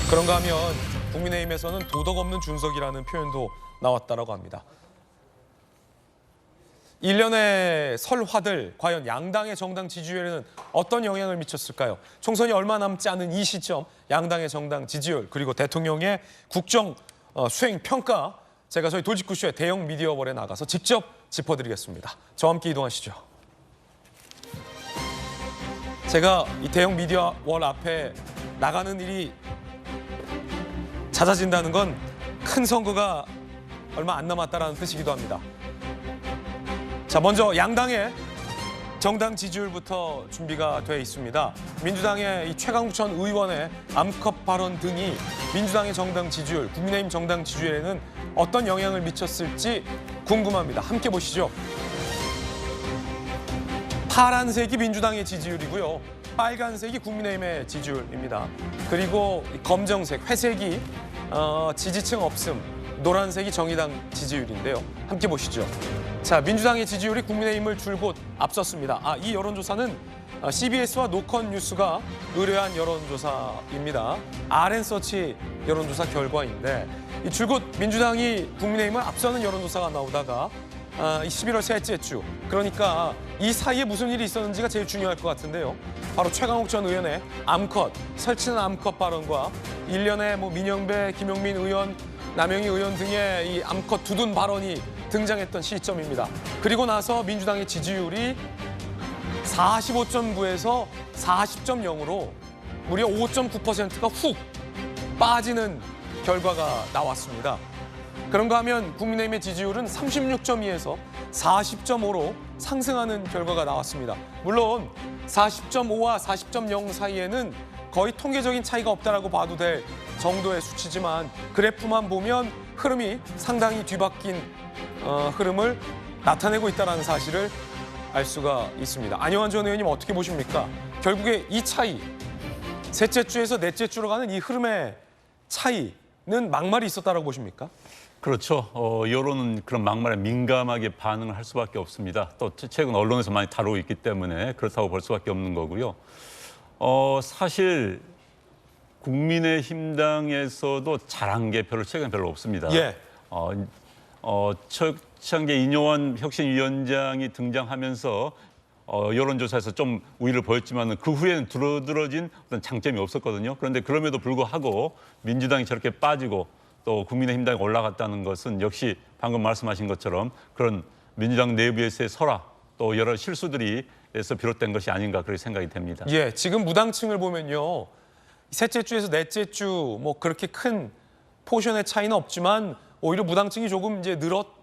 그런가 하면 국민의힘에서는 도덕 없는 준석이라는 표현도 나왔다고 합니다. 1년의 설화들, 과연 양당의 정당 지지율에는 어떤 영향을 미쳤을까요? 총선이 얼마 남지 않은 이 시점, 양당의 정당 지지율, 그리고 대통령의 국정 수행 평가, 제가 저희 돌직구쇼의 대형 미디어월에 나가서 직접 짚어드리겠습니다. 저와 함께 이동하시죠. 제가 이 대형 미디어월 앞에 나가는 일이 잦아진다는 건 큰 선거가 얼마 안 남았다는 뜻이기도 합니다. 자, 먼저 양당의 정당 지지율부터 준비가 돼 있습니다. 민주당의 이 최강욱 전 의원의 암컷 발언 등이 민주당의 정당 지지율, 국민의힘 정당 지지율에는 어떤 영향을 미쳤을지 궁금합니다. 함께 보시죠. 파란색이 민주당의 지지율이고요. 빨간색이 국민의힘의 지지율입니다. 그리고 검정색, 회색이 지지층 없음, 노란색이 정의당 지지율인데요. 함께 보시죠. 자, 민주당의 지지율이 국민의힘을 줄곧 앞섰습니다. 이 여론조사는 CBS와 노컷뉴스가 의뢰한 여론조사입니다. RN서치 여론조사 결과인데 이 줄곧 민주당이 국민의힘을 앞서는 여론조사가 나오다가 11월 셋째 주, 그러니까 이 사이에 무슨 일이 있었는지가 제일 중요할 것 같은데요. 바로 최강욱 전 의원의 암컷, 설치는 암컷 발언과 일련의 민영배, 김용민 의원, 남영희 의원 등의 이 암컷 두둔 발언이 등장했던 시점입니다. 그리고 나서 민주당의 지지율이 45.9에서 40.0으로 무려 5.9%가 훅 빠지는 결과가 나왔습니다. 그런가 하면 국민의힘의 지지율은 36.2에서 40.5로 상승하는 결과가 나왔습니다. 물론 40.5와 40.0 사이에는 거의 통계적인 차이가 없다라고 봐도 될 정도의 수치지만 그래프만 보면 흐름이 상당히 뒤바뀐 흐름을 나타내고 있다는 사실을 알 수가 있습니다. 안영환 전 의원님 어떻게 보십니까? 결국에 이 차이, 셋째 주에서 넷째 주로 가는 이 흐름의 차이는 막말이 있었다라고 보십니까? 그렇죠. 여론은 그런 막말에 민감하게 반응을 할 수밖에 없습니다. 또 최근 언론에서 많이 다루고 있기 때문에 그렇다고 볼 수밖에 없는 거고요. 사실 국민의힘당에서도 잘한 게 최근에 별로 없습니다. 예. 최창계 인요한 혁신위원장이 등장하면서 여론조사에서 좀 우위를 보였지만 그 후에는 두드러진 어떤 장점이 없었거든요. 그런데 그럼에도 불구하고 민주당이 저렇게 빠지고 또 국민의힘당이 올라갔다는 것은 역시 방금 말씀하신 것처럼 그런 민주당 내부에서의 설화 또 여러 실수들이에서 비롯된 것이 아닌가 그렇게 생각이 됩니다. 예, 지금 무당층을 보면요. 셋째 주에서 넷째 주 그렇게 큰 포션의 차이는 없지만 오히려 무당층이 조금 이제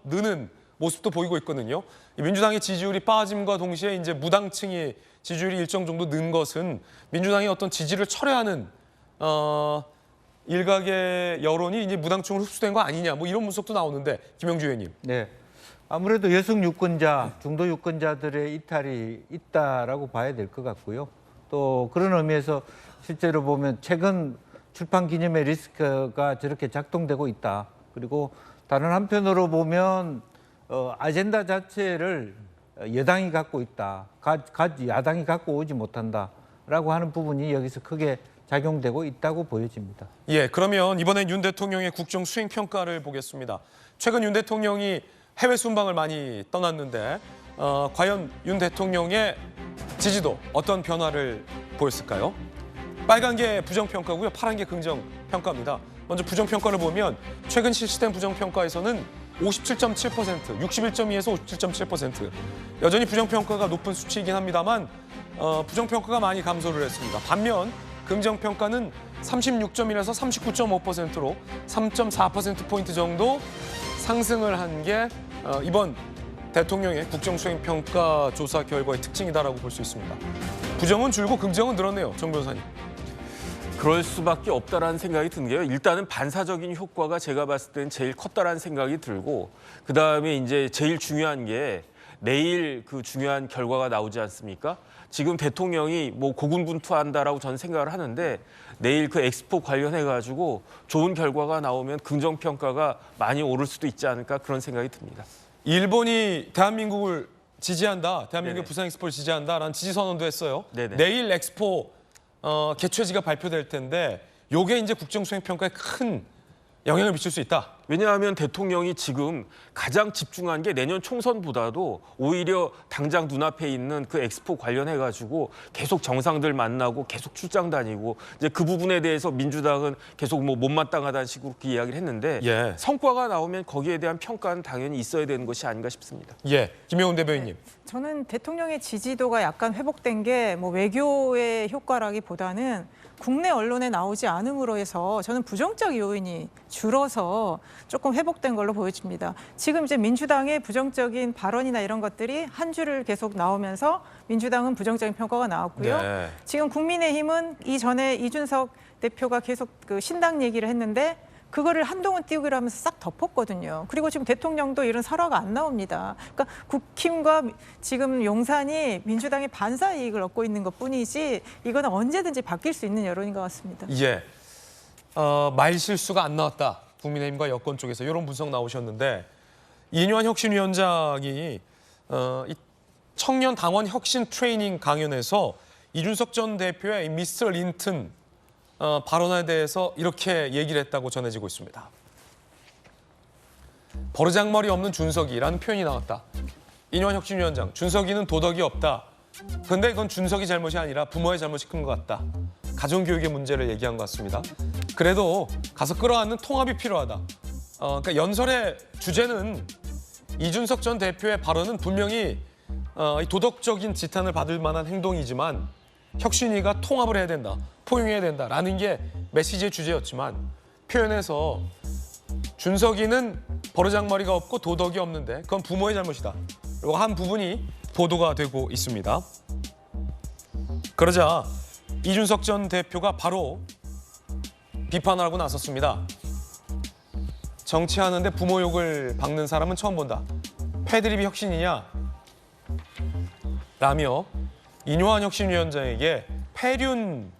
느는 모습도 보이고 있거든요. 민주당의 지지율이 빠짐과 동시에 이제 무당층의 지지율이 일정 정도 는 것은 민주당의 어떤 지지를 철회하는 일각의 여론이 이제 무당층으로 흡수된 거 아니냐 이런 분석도 나오는데 김영주 의원님. 네, 아무래도 여성 유권자, 중도 유권자들의 이탈이 있다라고 봐야 될 것 같고요. 또 그런 의미에서 실제로 보면 최근 출판 기념의 리스크가 저렇게 작동되고 있다. 그리고 다른 한편으로 보면 아젠다 자체를 여당이 갖고 있다. 야당이 갖고 오지 못한다라고 하는 부분이 여기서 크게 작용되고 있다고 보여집니다. 예, 그러면 이번엔 윤 대통령의 국정 수행 평가를 보겠습니다. 최근 윤 대통령이 해외 순방을 많이 떠났는데 과연 윤 대통령의 지지도 어떤 변화를 보였을까요? 빨간 게 부정평가고요. 파란 게 긍정평가입니다. 먼저 부정평가를 보면 최근 실시된 부정평가에서는 57.7%, 61.2에서 57.7%. 여전히 부정평가가 높은 수치이긴 합니다만 부정평가가 많이 감소를 했습니다. 반면 긍정평가는 36.1에서 39.5%로 3.4%포인트 정도 상승을 한 게 이번 대통령의 국정수행평가 조사 결과의 특징이다라고 볼 수 있습니다. 부정은 줄고 긍정은 늘었네요. 정 변호사님. 그럴 수밖에 없다라는 생각이 든 게요. 일단은 반사적인 효과가 제가 봤을 때는 제일 컸다라는 생각이 들고 그다음에 이제 제일 중요한 게 내일 그 중요한 결과가 나오지 않습니까? 지금 대통령이 고군분투한다라고 저는 생각을 하는데 내일 그 엑스포 관련해가지고 좋은 결과가 나오면 긍정평가가 많이 오를 수도 있지 않을까 그런 생각이 듭니다. 일본이 대한민국을 지지한다, 대한민국의 네네. 부산 엑스포를 지지한다라는 지지 선언도 했어요. 네네. 내일 엑스포 개최지가 발표될 텐데 요게 이제 국정수행평가에 큰 영향을 미칠 수 있다. 왜냐하면 대통령이 지금 가장 집중한 게 내년 총선보다도 오히려 당장 눈앞에 있는 그 엑스포 관련해가지고 계속 정상들 만나고 계속 출장 다니고 이제 그 부분에 대해서 민주당은 계속 뭐 못마땅하다는 식으로 그 이야기를 했는데 예. 성과가 나오면 거기에 대한 평가는 당연히 있어야 되는 것이 아닌가 싶습니다. 예, 김영훈 대변인님. 저는 대통령의 지지도가 약간 회복된 게 뭐 외교의 효과라기보다는 국내 언론에 나오지 않음으로 해서 저는 부정적 요인이 줄어서 조금 회복된 걸로 보여집니다. 지금 이제 민주당의 부정적인 발언이나 이런 것들이 한 줄을 계속 나오면서 민주당은 부정적인 평가가 나왔고요. 네. 지금 국민의힘은 이전에 이준석 대표가 계속 그 신당 얘기를 했는데 그거를 한동훈 띄우기로 하면서 싹 덮었거든요. 그리고 지금 대통령도 이런 설화가 안 나옵니다. 그러니까 국힘과 지금 용산이 민주당의 반사 이익을 얻고 있는 것뿐이지 이거는 언제든지 바뀔 수 있는 여론인 것 같습니다. 예, 말 실수가 안 나왔다. 국민의힘과 여권 쪽에서 이런 분석 나오셨는데 이뇨한 혁신위원장이 이 청년 당원 혁신 트레이닝 강연에서 이준석 전 대표의 이 미스터 린튼 발언에 대해서 이렇게 얘기를 했다고 전해지고 있습니다. 버르장머리 없는 준석이라는 표현이 나왔다. 이뇨한 혁신위원장, 준석이는 도덕이 없다. 근데 그건 준석이 잘못이 아니라 부모의 잘못이 큰 것 같다. 가정교육의 문제를 얘기한 것 같습니다. 그래도 가서 끌어안는 통합이 필요하다. 그러니까 연설의 주제는 이준석 전 대표의 발언은 분명히 이 도덕적인 지탄을 받을 만한 행동이지만 혁신위가 통합을 해야 된다, 포용해야 된다라는 게 메시지의 주제였지만 표현에서 준석이는 버르장머리가 없고 도덕이 없는데 그건 부모의 잘못이다. 그리고 한 부분이 보도가 되고 있습니다. 그러자 이준석 전 대표가 바로 비판을 하고 나섰습니다. 정치하는데 부모 욕을 박는 사람은 처음 본다. 패드립이 혁신이냐? 라며 이뇨한 혁신위원장에게 폐륜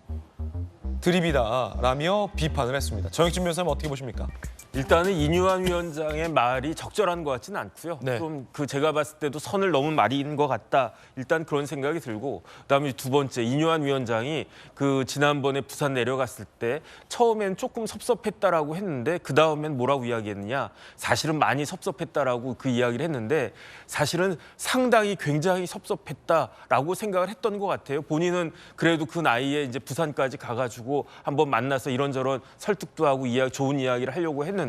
드립이다라며 비판을 했습니다. 정혁진 변호사님 어떻게 보십니까? 일단은 이뇨한 위원장의 말이 적절한 것 같지는 않고요. 네. 좀 그 제가 봤을 때도 선을 넘은 말인 것 같다. 일단 그런 생각이 들고 그다음에 두 번째 이뇨한 위원장이 그 지난번에 부산 내려갔을 때 처음엔 조금 섭섭했다라고 했는데 그 다음엔 뭐라고 이야기했느냐? 사실은 많이 섭섭했다라고 그 이야기를 했는데 사실은 상당히 굉장히 섭섭했다라고 생각을 했던 것 같아요. 본인은 그래도 그 나이에 이제 부산까지 가가지고 한번 만나서 이런저런 설득도 하고 좋은 이야기를 하려고 했는데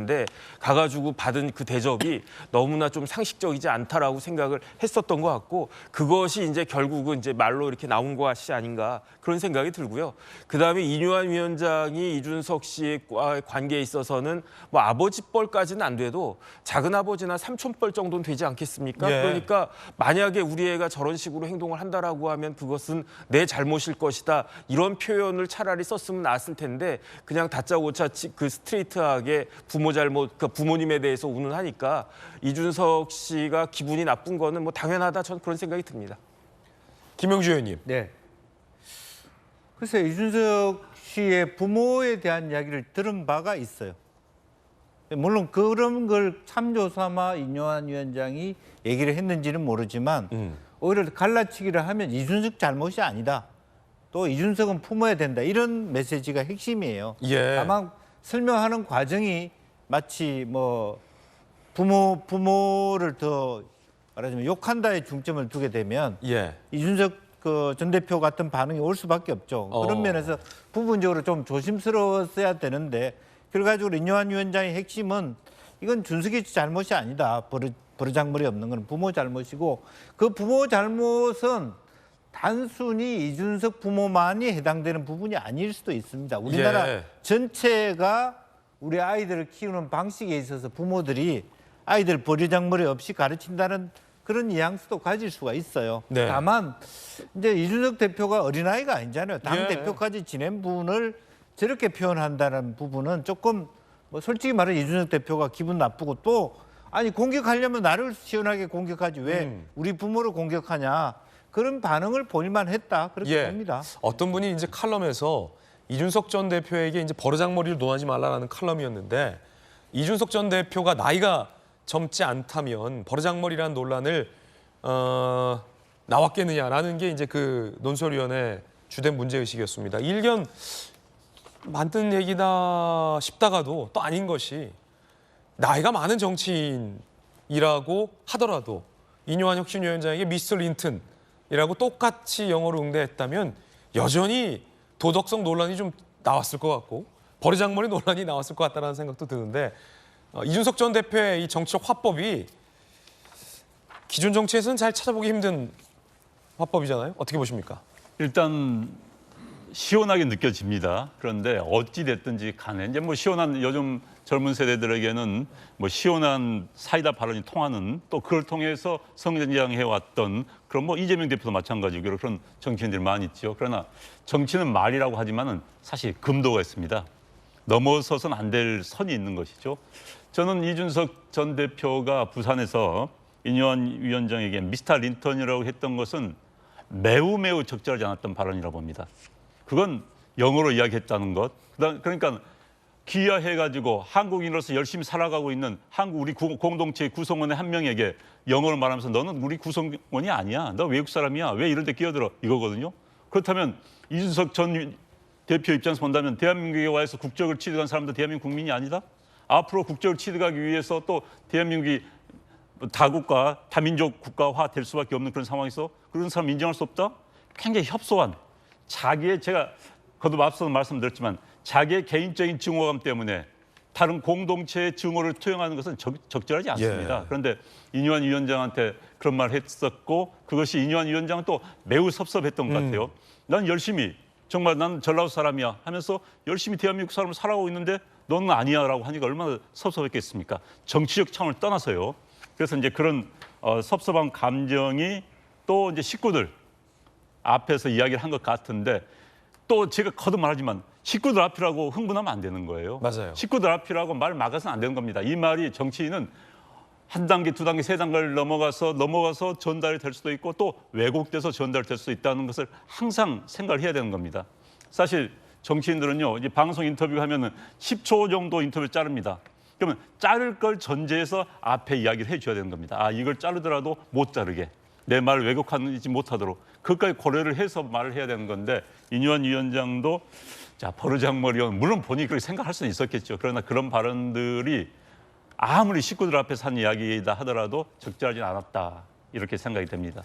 가가지고 받은 그 대접이 너무나 좀 상식적이지 않다라고 생각을 했었던 것 같고 그것이 이제 결국은 이제 말로 이렇게 나온 것이 아닌가 그런 생각이 들고요. 그다음에 이뇨한 위원장이 이준석 씨와의 관계에 있어서는 뭐 아버지 뻘까지는 안 돼도 작은 아버지나 삼촌 뻘 정도는 되지 않겠습니까? 예. 그러니까 만약에 우리 애가 저런 식으로 행동을 한다라고 하면 그것은 내 잘못일 것이다. 이런 표현을 차라리 썼으면 나았을 텐데 그냥 다짜고짜 그 스트레이트하게 부모 잘못, 그 부모님에 대해서 운운하니까 이준석 씨가 기분이 나쁜 거는 뭐 당연하다. 전 그런 생각이 듭니다. 김영주 의원님. 네. 글쎄 이준석 씨의 부모에 대한 이야기를 들은 바가 있어요. 물론 그런 걸 참조 삼아 이뇨한 위원장이 얘기를 했는지는 모르지만 오히려 갈라치기를 하면 이준석 잘못이 아니다. 또 이준석은 품어야 된다. 이런 메시지가 핵심이에요. 예. 다만 설명하는 과정이 마치 뭐 부모를 더 말하자면 욕한다에 중점을 두게 되면 예. 이준석 그 전 대표 같은 반응이 올 수밖에 없죠. 그런 면에서 부분적으로 좀 조심스러웠어야 되는데 그래가지고 이뇨한 위원장의 핵심은 이건 준석이 잘못이 아니다. 버르장머리 없는 건 부모 잘못이고 그 부모 잘못은 단순히 이준석 부모만이 해당되는 부분이 아닐 수도 있습니다. 우리나라 예. 전체가 우리 아이들을 키우는 방식에 있어서 부모들이 아이들 버르장머리 없이 가르친다는 그런 뉘앙스도 가질 수가 있어요. 네. 다만 이제 이준석 대표가 어린아이가 아니잖아요. 당 예. 대표까지 지낸 분을 저렇게 표현한다는 부분은 조금 뭐 솔직히 말해 이준석 대표가 기분 나쁘고 또 아니 공격하려면 나를 시원하게 공격하지 왜 우리 부모를 공격하냐 그런 반응을 보일만 했다 그렇게 봅니다. 어떤 분이 이제 칼럼에서 이준석 전 대표에게 이제 버르장머리를 논하지 말라라는 칼럼이었는데 이준석 전 대표가 나이가 젊지 않다면 버르장머리라는 논란을 나왔겠느냐라는 게 이제 그 논설위원회 주된 문제의식이었습니다. 일견 만든 얘기다 싶다가도 또 아닌 것이 나이가 많은 정치인이라고 하더라도 이뇨한 혁신위원장에게 미스터 린튼이라고 똑같이 영어로 응대했다면 여전히 도덕성 논란이 좀 나왔을 것 같고 버르장머리 논란이 나왔을 것 같다는 생각도 드는데 이준석 전 대표의 이 정치적 화법이 기존 정치에서는 잘 찾아보기 힘든 화법이잖아요. 어떻게 보십니까? 일단 시원하게 느껴집니다. 그런데 어찌 됐든지 간에 이제 뭐 시원한 요즘 젊은 세대들에게는 뭐 시원한 사이다 발언이 통하는 또 그걸 통해서 성장해 왔던 그런 뭐 이재명 대표도 마찬가지고 그런 정치인들이 많이 있죠. 그러나 정치는 말이라고 하지만은 사실 금도가 있습니다. 넘어서서는 안 될 선이 있는 것이죠. 저는 이준석 전 대표가 부산에서 이뇨한 위원장에게 미스터 린턴이라고 했던 것은 매우 적절하지 않았던 발언이라고 봅니다. 그건 영어로 이야기했다는 것. 그러니까 귀화해가지고 한국인으로서 열심히 살아가고 있는 한국 우리 공동체 구성원의 한 명에게 영어로 말하면서 너는 우리 구성원이 아니야. 너 외국 사람이야. 왜 이런 데 끼어들어? 이거거든요. 그렇다면 이준석 전 대표 입장에서 본다면 대한민국에 와서 국적을 취득한 사람도 대한민국 국민이 아니다? 앞으로 국적을 취득하기 위해서 또 대한민국이 다국가, 다민족 국가화 될 수밖에 없는 그런 상황에서 그런 사람 인정할 수 없다? 굉장히 협소한 자기의 제가 거듭 앞서서 말씀드렸지만 자기의 개인적인 증오감 때문에 다른 공동체의 증오를 투영하는 것은 적절하지 않습니다. 예. 그런데 이뇨한 위원장한테 그런 말을 했었고 그것이 이뇨한 위원장은 또 매우 섭섭했던 것 같아요. 난 열심히 정말 난 전라도 사람이야 하면서 열심히 대한민국 사람을 살아가고 있는데 너는 아니야라고 하니까 얼마나 섭섭했겠습니까? 정치적 차원을 떠나서요. 그래서 이제 그런 섭섭한 감정이 또 이제 식구들 앞에서 이야기를 한 것 같은데 또 제가 거듭 말하지만 식구들 앞이라고 흥분하면 안 되는 거예요. 맞아요. 식구들 앞이라고 말 막아서는 안 되는 겁니다. 이 말이 정치인은 한 단계, 두 단계, 세 단계를 넘어가서 전달이 될 수도 있고 또 왜곡돼서 전달될 수도 있다는 것을 항상 생각을 해야 되는 겁니다. 사실 정치인들은요, 이제 방송 인터뷰 하면은 10초 정도 인터뷰 자릅니다. 그러면 자를 걸 전제해서 앞에 이야기를 해줘야 되는 겁니다. 아, 이걸 자르더라도 못 자르게. 내 말을 왜곡하지 못하도록. 그것까지 고려를 해서 말을 해야 되는 건데 이뇨한 위원장도 자, 버르장머리원 물론 본인이 그렇게 생각할 수는 있었겠죠. 그러나 그런 발언들이 아무리 식구들 앞에서 한 이야기이다 하더라도 적절하지 않았다. 이렇게 생각이 됩니다.